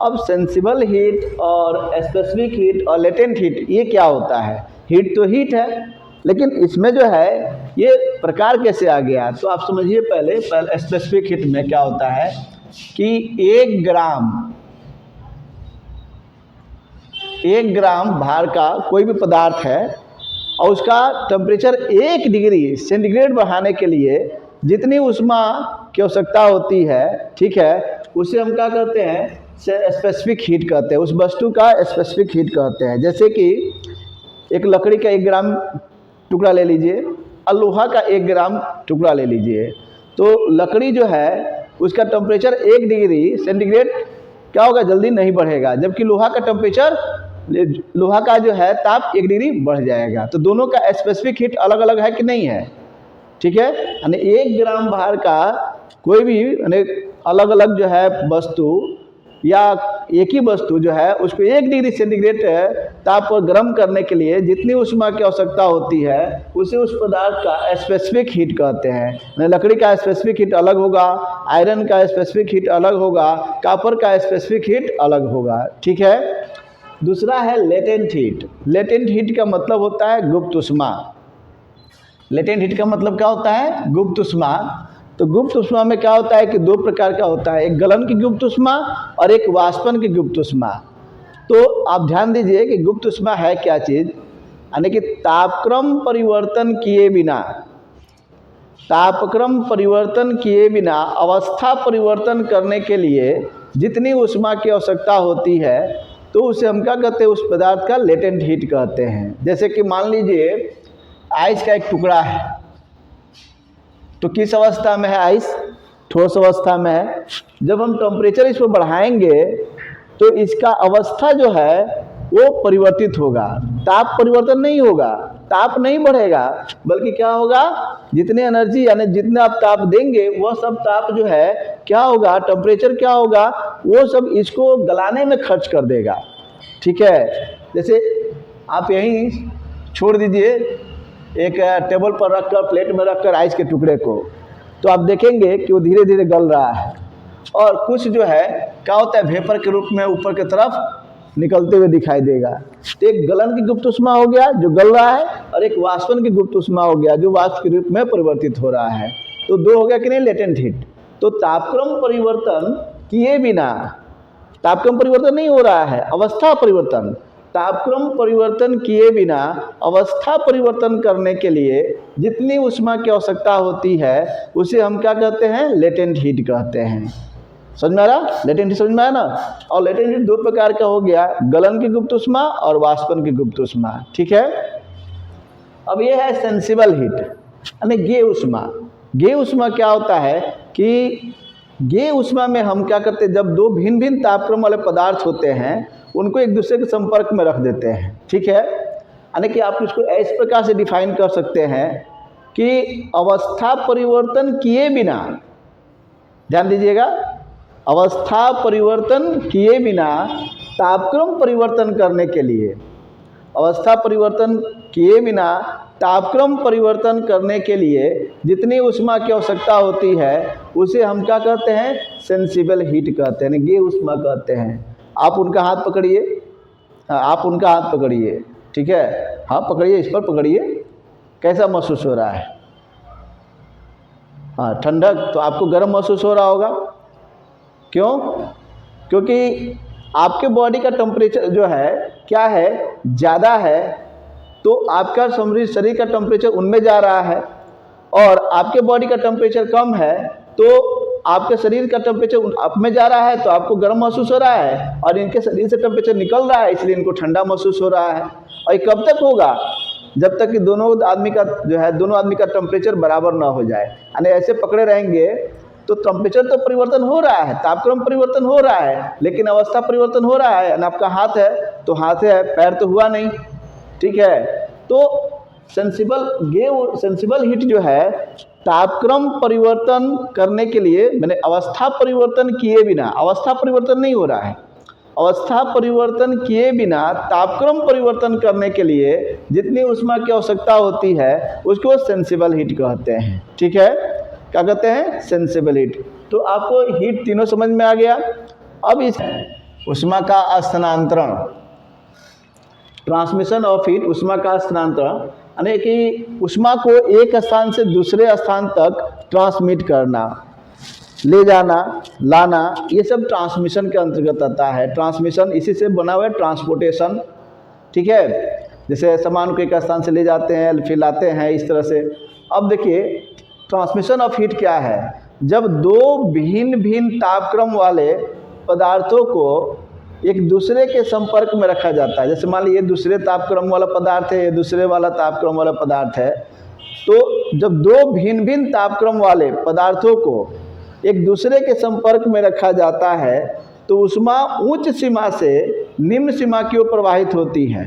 अब sensible heat और specific heat और लेटेंट हीट ये क्या होता है? हीट तो हीट है, लेकिन इसमें जो है ये प्रकार कैसे आ गया? तो आप समझिए पहले स्पेसिफिक हीट में क्या होता है कि 1 ग्राम भार का कोई भी पदार्थ है और उसका टेम्परेचर 1 डिग्री सेंटीग्रेड बढ़ाने के लिए जितनी ऊष्मा की आवश्यकता होती है, ठीक है, उसे हम क्या कहते हैं? स्पेसिफिक हीट कहते हैं। उस वस्तु का स्पेसिफिक हीट कहते हैं। जैसे कि एक लकड़ी का 1 ग्राम टुकड़ा ले लीजिए और लोहा का 1 ग्राम टुकड़ा ले लीजिए, तो लकड़ी जो है उसका टेम्परेचर 1 डिग्री सेंटीग्रेड क्या होगा? जल्दी नहीं बढ़ेगा, जबकि लोहा का टेम्परेचर, लोहा का जो है ताप 1 डिग्री बढ़ जाएगा। तो दोनों का स्पेसिफिक हीट अलग अलग है कि नहीं है? ठीक है, यानी 1 ग्राम भार का कोई भी यानी अलग अलग जो है वस्तु या एक ही वस्तु जो है उसको 1 डिग्री सेंटीग्रेड ताप पर गर्म करने के लिए जितनी ऊष्मा की आवश्यकता होती है उसे उस पदार्थ का स्पेसिफिक हीट कहते हैं। लकड़ी का स्पेसिफिक हीट अलग होगा, आयरन का स्पेसिफिक हीट अलग होगा, कॉपर का स्पेसिफिक हीट अलग होगा। ठीक है। दूसरा है लेटेंट हीट। लेटेंट हीट का मतलब होता है गुप्त ऊष्मा। लेटेंट हीट का मतलब क्या होता है? गुप्त ऊष्मा। तो गुप्त ऊष्मा में क्या होता है कि 2 प्रकार का होता है, एक गलन की गुप्त ऊष्मा और एक वाष्पन की गुप्त ऊष्मा। तो आप ध्यान दीजिए कि गुप्त ऊष्मा है क्या चीज़, यानी कि तापक्रम परिवर्तन किए बिना, तापक्रम परिवर्तन किए बिना अवस्था परिवर्तन करने के लिए जितनी ऊष्मा की आवश्यकता होती है तो उसे हम क्या कहते हैं? उस पदार्थ का लेटेंट हीट कहते हैं। जैसे कि मान लीजिए आइस का एक टुकड़ा है, तो किस अवस्था में है आइस? ठोस अवस्था में है। जब हम टेम्परेचर इसको बढ़ाएंगे तो इसका अवस्था जो है वो परिवर्तित होगा, ताप परिवर्तन नहीं होगा, ताप नहीं बढ़ेगा, बल्कि क्या होगा? जितने एनर्जी यानी जितना आप ताप देंगे वह सब ताप जो है क्या होगा? टेम्परेचर क्या होगा? वो सब इसको गलाने में खर्च कर देगा। ठीक है। जैसे आप यहीं छोड़ दीजिए एक टेबल पर रखकर, प्लेट में रखकर आइस के टुकड़े को, तो आप देखेंगे कि वो धीरे धीरे गल रहा है और कुछ जो है क्या होता है? वेपर के रूप में ऊपर की तरफ निकलते हुए दिखाई देगा। तो एक गलन की गुप्त ऊष्मा हो गया जो गल रहा है, और एक वाष्पन की गुप्त ऊष्मा हो गया जो वाष्प के रूप में परिवर्तित हो रहा है। तो 2 हो गया कि नहीं? Latent heat. तो तापक्रम परिवर्तन किए बिना, तापक्रम परिवर्तन नहीं हो रहा है, अवस्था परिवर्तन, तापक्रम परिवर्तन किए बिना अवस्था परिवर्तन करने के लिए जितनी ऊष्मा की आवश्यकता होती है उसे हम क्या कहते हैं? लेटेंट हीट कहते हैं। समझ में आ रहा? लेटेंट हीट समझ में आया ना? और लेटेंट हीट 2 प्रकार का हो गया, गलन की गुप्त ऊष्मा और वाष्पन की गुप्त ऊष्मा। ठीक है। अब ये है सेंसिबल हीट यानी गे ऊष्मा। गे ऊष्मा क्या होता है कि गे ऊष्मा में हम क्या करते हैं? जब 2 भिन्न भिन्न तापक्रम वाले पदार्थ होते हैं उनको एक दूसरे के संपर्क में रख देते हैं। ठीक है। यानी कि आप इसको इस प्रकार से डिफाइन कर सकते हैं कि अवस्था परिवर्तन किए बिना, ध्यान दीजिएगा, अवस्था परिवर्तन किए बिना तापक्रम परिवर्तन करने के लिए, अवस्था परिवर्तन किए बिना तापक्रम परिवर्तन करने के लिए जितनी ऊष्मा की आवश्यकता होती है उसे हम क्या कहते हैं? सेंसिबल हीट कहते हैं, गे ऊष्मा कहते हैं। आप उनका हाथ पकड़िए, आप उनका हाथ पकड़िए, ठीक है, हाँ पकड़िए, इस पर पकड़िए, कैसा महसूस हो रहा है? हाँ ठंडक, तो आपको गर्म महसूस हो रहा होगा। क्यों? क्योंकि आपके बॉडी का टेम्परेचर जो है क्या है? ज़्यादा है, तो आपका शरीर का टेम्परेचर उनमें जा रहा है, और आपके बॉडी का टेम्परेचर कम है तो आपके शरीर का टेम्परेचर आप में जा रहा है तो आपको गर्म महसूस हो रहा है, और इनके शरीर से टेम्परेचर निकल रहा है इसलिए इनको ठंडा महसूस हो रहा है। और ये कब तक होगा? जब तक कि दोनों आदमी का टेम्परेचर बराबर ना हो जाए। यानी ऐसे पकड़े रहेंगे तो टेम्परेचर तो परिवर्तन हो रहा है, तापक्रम परिवर्तन हो रहा है, लेकिन अवस्था परिवर्तन हो रहा है। यानी आपका हाथ है तो हाथ है, पैर तो हुआ नहीं। ठीक है। तो सेंसिबल हीट जो है तापक्रम परिवर्तन करने के लिए, मैंने अवस्था परिवर्तन किए बिना, अवस्था परिवर्तन नहीं हो रहा है, अवस्था परिवर्तन किए बिना तापक्रम परिवर्तन करने के लिए जितनी ऊष्मा की आवश्यकता होती है उसको सेंसिबल हीट कहते हैं। ठीक है। क्या कहते हैं? Sensible heat. तो आपको हीट तीनों समझ में आ गया। अब ऊष्मा का स्थानांतरण, ट्रांसमिशन ऑफ हीट, ऊष्मा का स्थानांतरण यानी कि ऊष्मा को एक स्थान से दूसरे स्थान तक ट्रांसमिट करना, ले जाना, लाना, ये सब ट्रांसमिशन के अंतर्गत आता है। ट्रांसमिशन इसी से बना हुआ है ट्रांसपोर्टेशन, ठीक है। जैसे सामान को एक स्थान से ले जाते हैं फिर लाते हैं, इस तरह से। अब देखिए ट्रांसमिशन ऑफ हीट क्या है, जब दो भिन्न भिन्न तापक्रम वाले पदार्थों को एक दूसरे के संपर्क में रखा जाता है। जैसे मान लीजिए दूसरे तापक्रम वाला पदार्थ है, ये दूसरे वाला तापक्रम वाला पदार्थ है, तो जब दो भिन्न भिन्न तापक्रम वाले पदार्थों को एक दूसरे के संपर्क में रखा जाता है तो ऊष्मा उच्च सीमा से निम्न सीमा की ओर प्रवाहित होती है,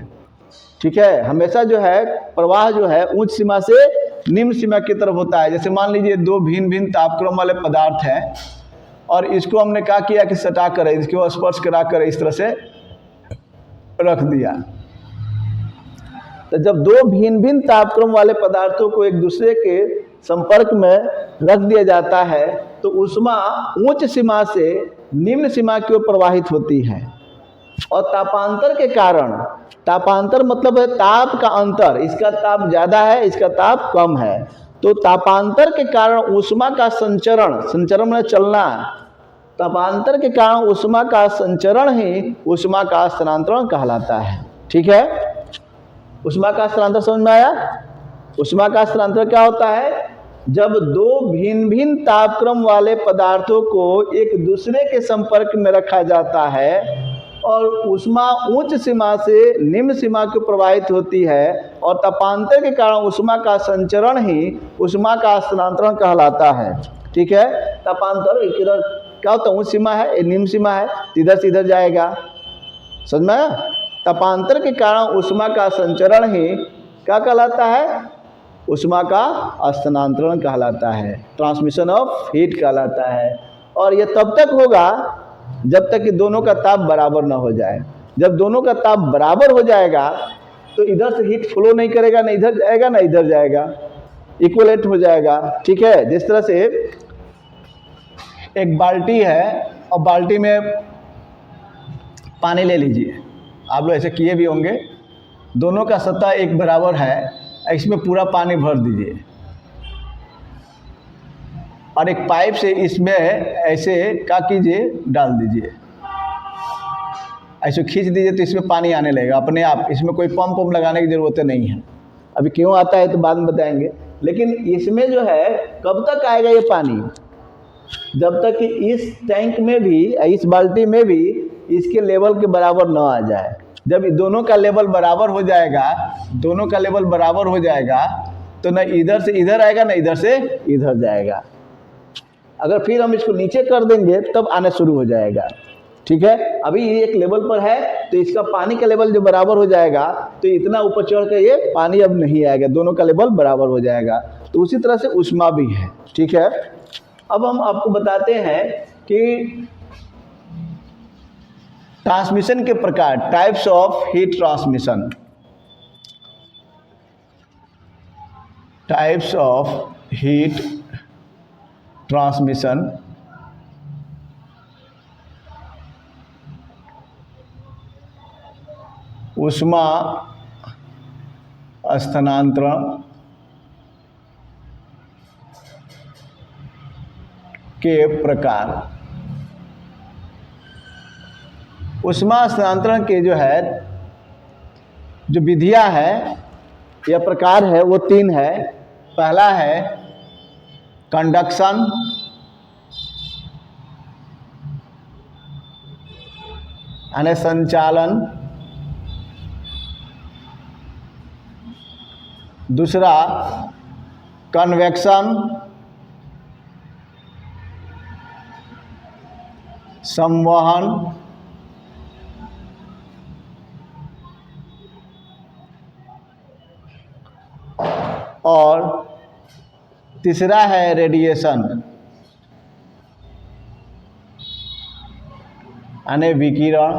ठीक है। हमेशा जो है प्रवाह जो है उच्च सीमा से निम्न सीमा की तरफ होता है। जैसे मान लीजिए दो भिन्न भिन्न तापक्रम वाले पदार्थ हैं और इसको हमने क्या किया कि सटा कर, इसको स्पर्श करा कर इस तरह से रख दिया। तो जब दो भिन्न भिन्न तापक्रम वाले पदार्थों को एक दूसरे के संपर्क में रख दिया जाता है तो ऊष्मा उच्च सीमा से निम्न सीमा की ओर प्रवाहित होती है। और तापांतर के कारण, तापांतर मतलब है ताप का अंतर, इसका ताप ज़्यादा है, इसका ताप कम है, तो तापांतर के कारण ऊष्मा का संचरण, संचरण में चलना, तापांतर के कारण ऊष्मा का संचरण ही ऊष्मा का स्थानांतरण कहलाता है, ठीक है। ऊष्मा का स्थानांतरण समझ में आया? ऊष्मा का स्थानांतरण क्या होता है, जब दो भिन्न भिन्न तापक्रम वाले पदार्थों को एक दूसरे के संपर्क में रखा जाता है और ऊष्मा उच्च सीमा से निम्न सीमा को प्रवाहित होती है और तापांतर के कारण ऊष्मा का संचरण ही ऊष्मा का स्थानांतरण कहलाता है, ठीक है। तापांतर इधर क्या होता है, उच्च सीमा है, निम्न सीमा है, इधर से इधर जाएगा, समझ में आया? तापांतर के कारण ऊष्मा का संचरण ही क्या कहलाता है, ऊष्मा का स्थानांतरण कहलाता है, ट्रांसमिशन ऑफ हीट कहलाता है। और यह तब तक होगा जब तक कि दोनों का ताप बराबर ना हो जाए। जब दोनों का ताप बराबर हो जाएगा तो इधर से हीट फ्लो नहीं करेगा, ना इधर जाएगा ना इधर जाएगा, इक्वलेट हो जाएगा, ठीक है। जिस तरह से एक बाल्टी है और बाल्टी में पानी ले लीजिए, आप लोग ऐसे किए भी होंगे, दोनों का सतह एक बराबर है, इसमें पूरा पानी भर दीजिए और एक पाइप से इसमें ऐसे क्या कीजिए, डाल दीजिए, ऐसे खींच दीजिए तो इसमें पानी आने लगेगा अपने आप, इसमें कोई पंप लगाने की ज़रूरत नहीं है। अभी क्यों आता है तो बाद में बताएंगे। लेकिन इसमें जो है कब तक आएगा ये पानी, जब तक कि इस टैंक में भी, इस बाल्टी में भी इसके लेवल के बराबर ना आ जाए। जब दोनों का लेवल बराबर हो जाएगा, दोनों का लेवल बराबर हो जाएगा तो न इधर से इधर आएगा न इधर से इधर जाएगा। अगर फिर हम इसको नीचे कर देंगे तब आना शुरू हो जाएगा, ठीक है। अभी ये एक लेवल पर है तो इसका पानी का लेवल जो बराबर हो जाएगा तो इतना ऊपर चढ़ के ये पानी अब नहीं आएगा, दोनों का लेवल बराबर हो जाएगा। तो उसी तरह से ऊष्मा भी है, ठीक है। अब हम आपको बताते हैं कि ट्रांसमिशन के प्रकार, types of heat transmission, types of heat transmission. ऊष्मा स्थानांतरण के प्रकार। ऊष्मा स्थानांतरण के जो है जो विधियां है या प्रकार है वो तीन है। पहला है कंडक्शन, यानी संचालन। दूसरा कन्वेक्शन, संवहन। और तीसरा है रेडिएशन, यानी विकिरण,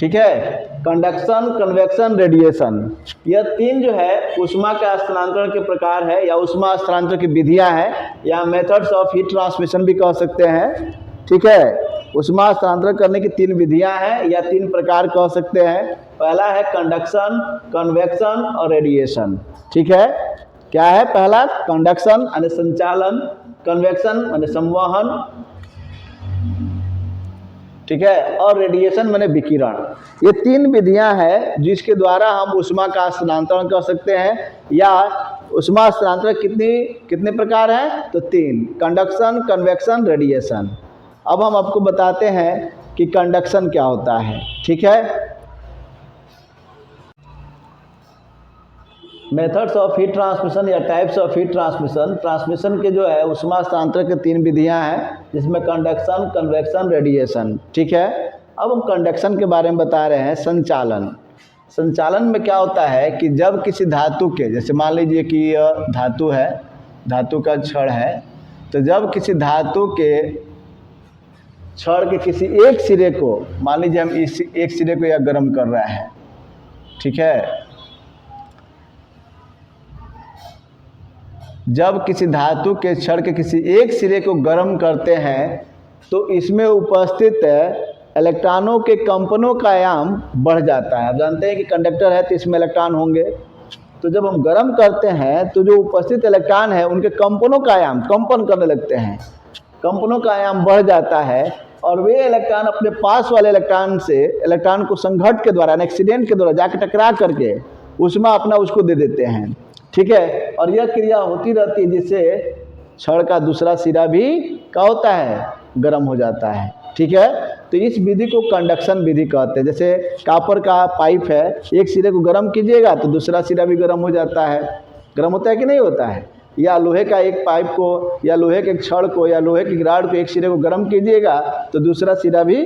ठीक है। कंडक्शन, कन्वेक्शन, रेडिएशन, यह तीन जो है ऊष्मा का स्थानांतरण के प्रकार है या ऊष्मा स्थानांतरण की विधियां हैं या मेथड्स ऑफ हीट ट्रांसमिशन भी कह सकते हैं। ठीक है, ऊष्मा स्थानांतरण करने की तीन विधियां हैं या तीन प्रकार कह सकते हैं। पहला है कंडक्शन, कन्वेक्शन और रेडिएशन। ठीक है, क्या है? पहला कंडक्शन यानी संचालन, कन्वेक्शन यानी संवहन, ठीक है, और रेडिएशन माने विकिरण। ये तीन विधियां हैं जिसके द्वारा हम ऊष्मा का स्थानांतरण कर सकते हैं। या ऊष्मा स्थानांतरण कितने प्रकार हैं? तो तीन, कंडक्शन, कन्वेक्शन, रेडिएशन। अब हम आपको बताते हैं कि कंडक्शन क्या होता है। ठीक है, मेथड्स ऑफ हीट ट्रांसमिशन या types of heat transmission, transmission के जो है ऊष्मा स्थानांतरण के तीन विधियां हैं जिसमें कंडक्शन, कन्वेक्शन, रेडिएशन। ठीक है, अब हम कंडक्शन के बारे में बता रहे हैं। संचालन, संचालन में क्या होता है कि जब किसी धातु के, जैसे मान लीजिए कि यह धातु है, धातु का छड़ है, तो जब किसी धातु के छड़ के किसी एक सिरे को, मान लीजिए हम इस एक सिरे को या गर्म कर रहे हैं, ठीक है, जब किसी धातु के छड़ के किसी एक सिरे को गर्म करते हैं तो इसमें उपस्थित इलेक्ट्रॉनों के कंपनों का आयाम बढ़ जाता है। आप जानते हैं कि कंडक्टर है तो इसमें इलेक्ट्रॉन होंगे, तो जब हम गर्म करते हैं तो जो उपस्थित इलेक्ट्रॉन है उनके कंपनों का आयाम कंपन करने लगते हैं, कंपनों का आयाम बढ़ जाता है और वे इलेक्ट्रॉन अपने पास वाले इलेक्ट्रॉन को संघट्ट के द्वारा, एक्सीडेंट के द्वारा जाकर टकरा करके ऊष्मा अपना उसको दे देते हैं। ठीक है, और यह क्रिया होती रहती है जिससे छड़ का दूसरा सिरा भी क्या होता है? गर्म हो जाता है। ठीक है, तो इस विधि को कंडक्शन विधि कहते हैं। जैसे कॉपर का पाइप है, एक सिरे को गर्म कीजिएगा तो दूसरा सिरा भी गर्म हो जाता है। गर्म होता है कि नहीं होता है? या लोहे का एक पाइप को या लोहे के एक छड़ को या लोहे की राड को एक सिरे को गर्म कीजिएगा तो दूसरा सिरा भी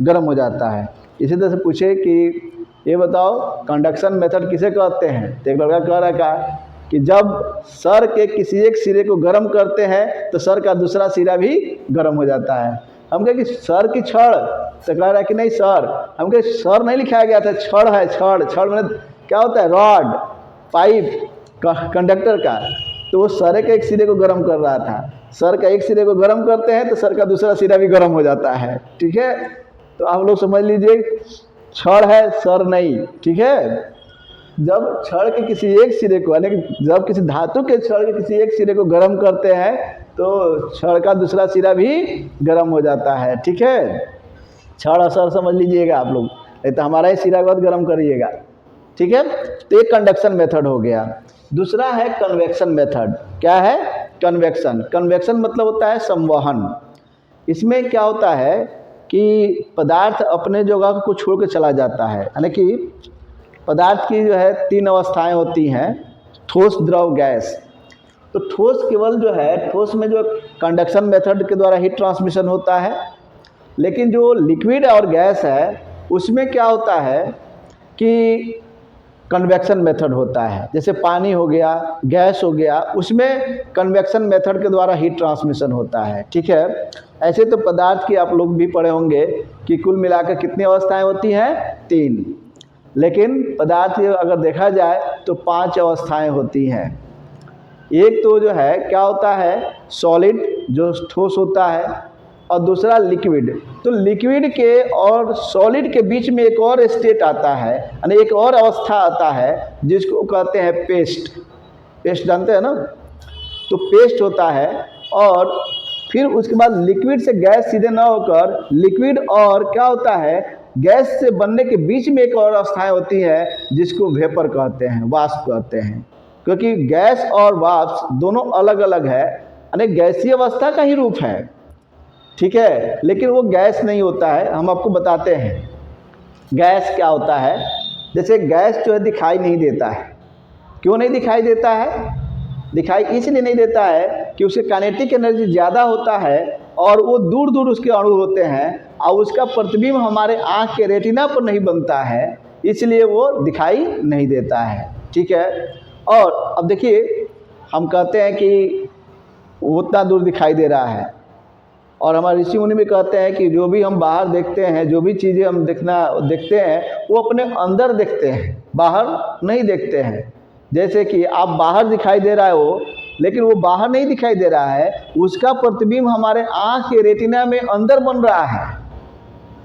गर्म हो जाता है। इसी तरह से पूछे कि ये बताओ कंडक्शन मेथड किसे कहते हैं? तो एक लड़का कह रहा था कि जब सर के किसी एक सिरे को गर्म करते हैं तो सर का दूसरा सिरा भी गर्म हो जाता है। हम कहे कि सर की छड़, तो कह रहा है कि नहीं सर, हम कहे सर नहीं लिखाया गया था, छड़ है, छड़। छड़ मतलब क्या होता है? रॉड, पाइप कंडक्टर का। तो वो सर के एक सिरे को गर्म कर रहा था। सर का एक सिरे को गर्म करते हैं तो सर का दूसरा सिरा भी गर्म हो जाता है। ठीक है, तो आप लोग समझ लीजिए छड़ है, सर नहीं। ठीक है, जब छड़ के किसी एक सिरे को, यानी जब किसी धातु के छड़ के किसी एक सिरे को गर्म करते हैं तो छड़ का दूसरा सिरा भी गर्म हो जाता है। ठीक है, छड़ और सर समझ लीजिएगा आप लोग, नहीं तो हमारा ही सिरा बहुत गर्म करिएगा। ठीक है, तो ये कंडक्शन मेथड हो गया। दूसरा है कन्वेक्शन मेथड। क्या है? कन्वेक्शन। कन्वेक्शन मतलब होता है संवहन। इसमें क्या होता है कि पदार्थ अपने जगह को छोड़ के चला जाता है, यानी कि पदार्थ की जो है तीन अवस्थाएं होती हैं, ठोस, द्रव, गैस। तो ठोस केवल जो है, ठोस में जो कंडक्शन मेथड के द्वारा हीट ट्रांसमिशन होता है, लेकिन जो लिक्विड और गैस है उसमें क्या होता है कि कन्वेक्शन मेथड होता है। जैसे पानी हो गया, गैस हो गया, उसमें कन्वेक्शन मेथड के द्वारा हीट ट्रांसमिशन होता है। ठीक है, ऐसे तो पदार्थ की आप लोग भी पढ़े होंगे कि कुल मिलाकर कितनी अवस्थाएं होती हैं? तीन। लेकिन पदार्थ अगर देखा जाए तो 5 अवस्थाएं होती हैं। एक तो जो है क्या होता है? सॉलिड, जो ठोस होता है, और दूसरा लिक्विड। तो लिक्विड के और सॉलिड के बीच में एक और स्टेट आता है, यानी एक और अवस्था आता है जिसको कहते हैं पेस्ट। पेस्ट जानते हैं ना? तो पेस्ट होता है, और फिर उसके बाद लिक्विड से गैस सीधे ना होकर लिक्विड और क्या होता है, गैस से बनने के बीच में एक और अवस्थाएं होती है जिसको वेपर कहते हैं, वाष्प कहते हैं। क्योंकि गैस और वाष्प दोनों अलग अलग है, यानी गैसीय अवस्था का ही रूप है। ठीक है, लेकिन वो गैस नहीं होता है। हम आपको बताते हैं गैस क्या होता है। जैसे गैस जो है दिखाई नहीं देता है। क्यों नहीं दिखाई देता है? दिखाई इसलिए नहीं देता है कि उसके काइनेटिक एनर्जी ज़्यादा होता है और वो दूर दूर उसके अणु होते हैं और उसका प्रतिबिंब हमारे आँख के रेटिना पर नहीं बनता है, इसलिए वो दिखाई नहीं देता है। ठीक है, और अब देखिए हम कहते हैं कि वो उतना दूर दिखाई दे रहा है, और हमारे ऋषि मुनि भी कहते हैं कि जो भी हम बाहर देखते हैं, जो भी चीज़ें हम देखते हैं वो अपने अंदर देखते हैं, बाहर नहीं देखते हैं। जैसे कि आप बाहर दिखाई दे रहा है वो, लेकिन वो बाहर नहीं दिखाई दे रहा है, उसका प्रतिबिंब हमारे आँख के रेटिना में अंदर बन रहा है,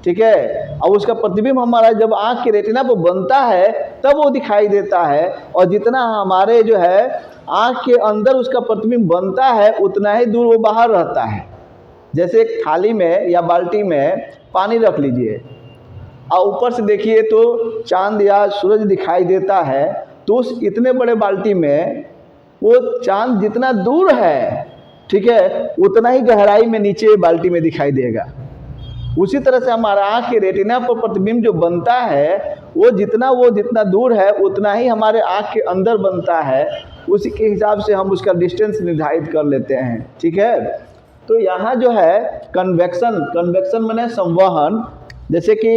ठीक है। और उसका प्रतिबिंब हमारा जब आँख के रेटिना पर बनता है तब वो दिखाई देता है, और जितना हमारे जो है आँख के अंदर उसका प्रतिबिंब बनता है उतना ही दूर वो बाहर रहता है। जैसे एक थाली में या बाल्टी में पानी रख लीजिए और ऊपर से देखिए तो चांद या सूरज दिखाई देता है, तो उस इतने बड़े बाल्टी में वो चांद जितना दूर है, ठीक है, उतना ही गहराई में नीचे बाल्टी में दिखाई देगा। उसी तरह से हमारा आँख के रेटिना पर प्रतिबिंब जो बनता है वो जितना दूर है उतना ही हमारे आँख के अंदर बनता है। उसी के हिसाब से हम उसका डिस्टेंस निर्धारित कर लेते हैं, ठीक है। तो यहाँ जो है कन्वेक्शन माने संवहन। जैसे कि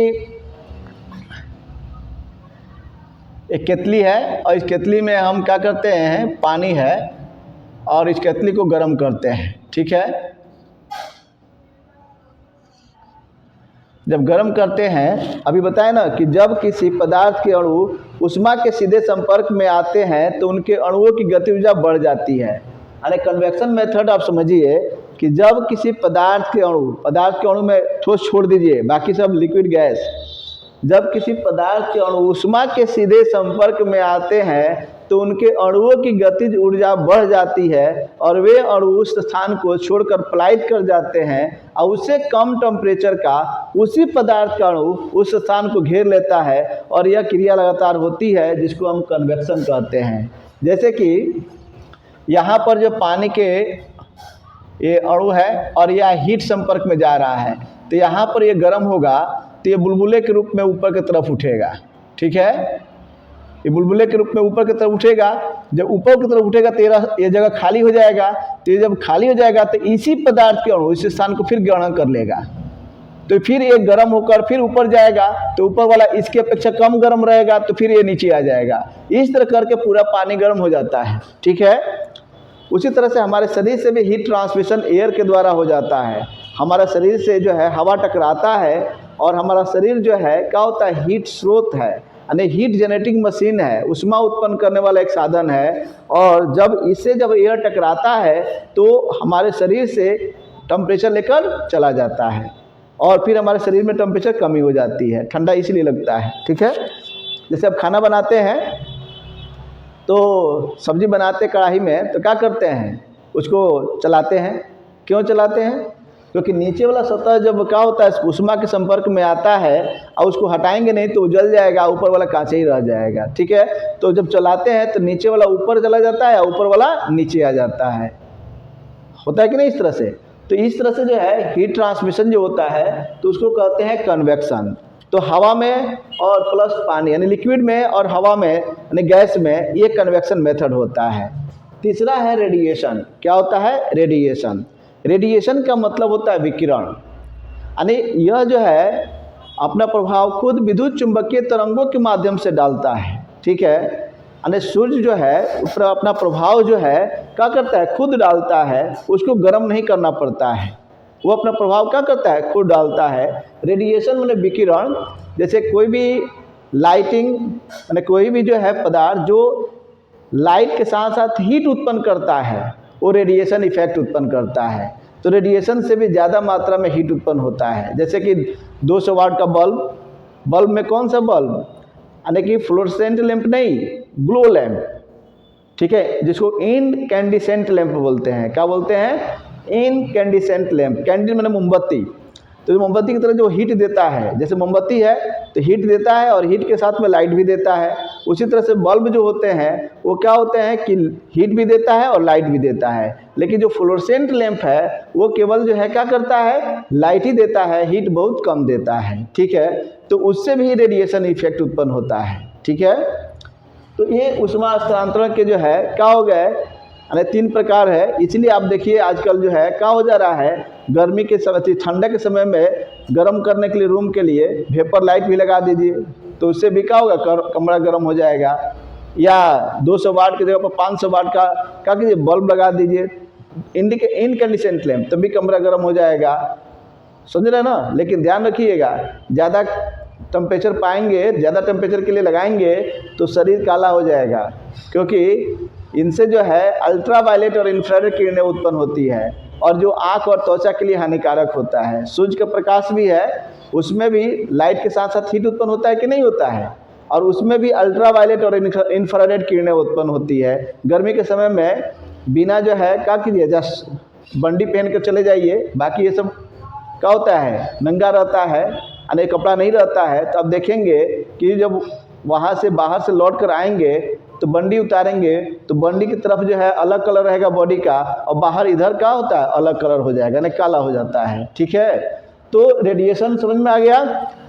एक केतली है और इस केतली में हम क्या करते हैं, पानी है और इस केतली को गर्म करते हैं, ठीक है। जब गर्म करते हैं, अभी बताए ना कि जब किसी पदार्थ के अणु ऊष्मा के सीधे संपर्क में आते हैं तो उनके अणुओं की गति ऊर्जा बढ़ जाती है। यानी कन्वेक्शन मेथड आप समझिए कि जब किसी पदार्थ के अणु में ठोस छोड़ दीजिए, बाकी सब लिक्विड गैस, जब किसी पदार्थ के अणु ऊष्मा के सीधे संपर्क में आते हैं तो उनके अणुओं की गतिज ऊर्जा बढ़ जाती है और वे अणु उस स्थान को छोड़कर पलायित कर जाते हैं और उससे कम टेम्परेचर का उसी पदार्थ का अणु उस स्थान को घेर लेता है और यह क्रिया लगातार होती है, जिसको हम कन्वेक्शन कहते हैं। जैसे कि यहाँ पर जो पानी के ये अणु है और यह हीट संपर्क में जा रहा है, तो यहाँ पर ये गर्म होगा तो ये बुलबुले के रूप में ऊपर की तरफ उठेगा, ठीक है। ये बुलबुले के रूप में ऊपर की तरफ उठेगा। जब ऊपर की तरफ उठेगा तो ये जगह खाली हो जाएगा। तो ये जब खाली हो जाएगा तो इसी पदार्थ के अणु इस स्थान को फिर ग्रहण कर लेगा, तो फिर ये गर्म होकर फिर ऊपर जाएगा, तो ऊपर वाला इसकी अपेक्षा कम गर्म रहेगा, तो फिर ये नीचे आ जाएगा। इस तरह करके पूरा पानी गर्म हो जाता है, ठीक है। उसी तरह से हमारे शरीर से भी हीट ट्रांसमिशन एयर के द्वारा हो जाता है। हमारा शरीर से जो है हवा टकराता है और हमारा शरीर जो है क्या होता है, हीट स्रोत है, यानी हीट जनरेटिंग मशीन है, ऊष्मा उत्पन्न करने वाला एक साधन है। और जब एयर टकराता है तो हमारे शरीर से टेम्परेचर लेकर चला जाता है और फिर हमारे शरीर में टेम्परेचर कमी हो जाती है, ठंडा इसलिए लगता है, ठीक है। जैसे अब खाना बनाते हैं तो सब्जी बनाते कढ़ाई में तो क्या करते हैं, उसको चलाते हैं। क्यों चलाते हैं? क्योंकि नीचे वाला सतह जब क्या होता है ऊष्मा के संपर्क में आता है और उसको हटाएंगे नहीं तो जल जाएगा, ऊपर वाला कांचे ही रह जाएगा, ठीक है। तो जब चलाते हैं तो नीचे वाला ऊपर चला जाता है, ऊपर वाला नीचे आ जाता है, होता है कि नहीं इस तरह से। तो इस तरह से जो है हीट ट्रांसमिशन जो होता है तो उसको कहते हैं कन्वेक्शन। तो हवा में और प्लस पानी यानी लिक्विड में और हवा में यानी गैस में ये कन्वेक्शन मेथड होता है। तीसरा है रेडिएशन। क्या होता है? रेडिएशन। रेडिएशन का मतलब होता है विकिरण, यानी यह जो है अपना प्रभाव खुद विद्युत चुंबकीय तरंगों के माध्यम से डालता है, ठीक है। यानी सूर्य जो है उस पर अपना प्रभाव जो है क्या करता है, खुद डालता है, उसको गर्म नहीं करना पड़ता है, वो अपना प्रभाव क्या करता है, खुद डालता है। रेडिएशन माने विकिरण। जैसे कोई भी लाइटिंग यानी कोई भी जो है पदार्थ जो लाइट के साथ साथ हीट उत्पन्न करता है वो रेडिएशन इफेक्ट उत्पन्न करता है। तो रेडिएशन से भी ज़्यादा मात्रा में हीट उत्पन्न होता है। जैसे कि 200 वाट का बल्ब में कौन सा बल्ब, यानी कि फ्लोरेसेंट लैंप नहीं, ग्लो लैंप, ठीक है, जिसको इनकैंडिसेंट लैंप बोलते हैं। क्या बोलते हैं? Incandescent lamp. कैंडिल मैंने मोमबत्ती, तो मोमबत्ती की तरह जो हीट देता है, जैसे मोमबत्ती है तो हीट देता है और हीट के साथ में लाइट भी देता है। उसी तरह से बल्ब जो होते हैं वो क्या होते हैं कि हीट भी देता है और लाइट भी देता है। लेकिन जो फ्लोरेसेंट लैंप है वो केवल जो है क्या करता है, लाइट ही देता है, हीट बहुत कम देता है, ठीक है। तो उससे भी रेडिएशन इफेक्ट उत्पन्न होता है, ठीक है। तो ये ऊष्मा हस्तांतरण के जो है क्या हो गए, यानी 3 प्रकार है। इसलिए आप देखिए आजकल जो है क्या हो जा रहा है, गर्मी के समय ठंडा के समय में गर्म करने के लिए रूम के लिए वेपर लाइट भी लगा दीजिए, तो उससे भी क्या होगा, कमरा गर्म हो जाएगा। या 200 वाट की जगह पर 500 वाट का क्या कीजिए, बल्ब लगा दीजिए, इनकैंडिसेंट लैंप, तभी कमरा गर्म हो जाएगा, समझ रहे ना। लेकिन ध्यान रखिएगा, ज़्यादा टेम्परेचर पाएंगे, ज़्यादा टेम्परेचर के लिए लगाएंगे तो शरीर काला हो जाएगा, क्योंकि इनसे जो है अल्ट्रावायलेट और इंफ्रारेड किरणें उत्पन्न होती है, और जो आँख और त्वचा के लिए हानिकारक होता है। सूर्य का प्रकाश भी है, उसमें भी लाइट के साथ साथ हीट उत्पन्न होता है कि नहीं होता है, और उसमें भी अल्ट्रावायलेट और इंफ्रारेड किरणें उत्पन्न होती है। गर्मी के समय में बिना जो है क्या कीजिए, जस्ट बंडी पहन कर चले जाइए, बाकी ये सब क्या होता है, नंगा रहता है, यानी कपड़ा नहीं रहता है। तो आप देखेंगे कि जब वहाँ से बाहर से लौट कर आएंगे तो बंडी उतारेंगे तो बंडी की तरफ जो है अलग कलर रहेगा बॉडी का, और बाहर इधर क्या होता है, अलग कलर हो जाएगा, यानी काला हो जाता है। ठीक है, तो रेडिएशन समझ में आ गया।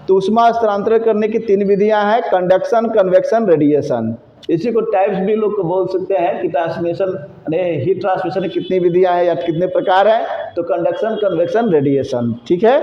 तो ऊष्मा स्थानांतरण करने की 3 विधियां हैं, कंडक्शन, कन्वेक्शन, रेडिएशन। इसी को टाइप्स भी लोग को बोल सकते हैं कि ट्रांसमिशन यानी हीट ट्रांसमिशन की कितनी विधियां हैं या कितने प्रकार हैं, तो कंडक्शन, कन्वेक्शन, रेडिएशन। ठीक है।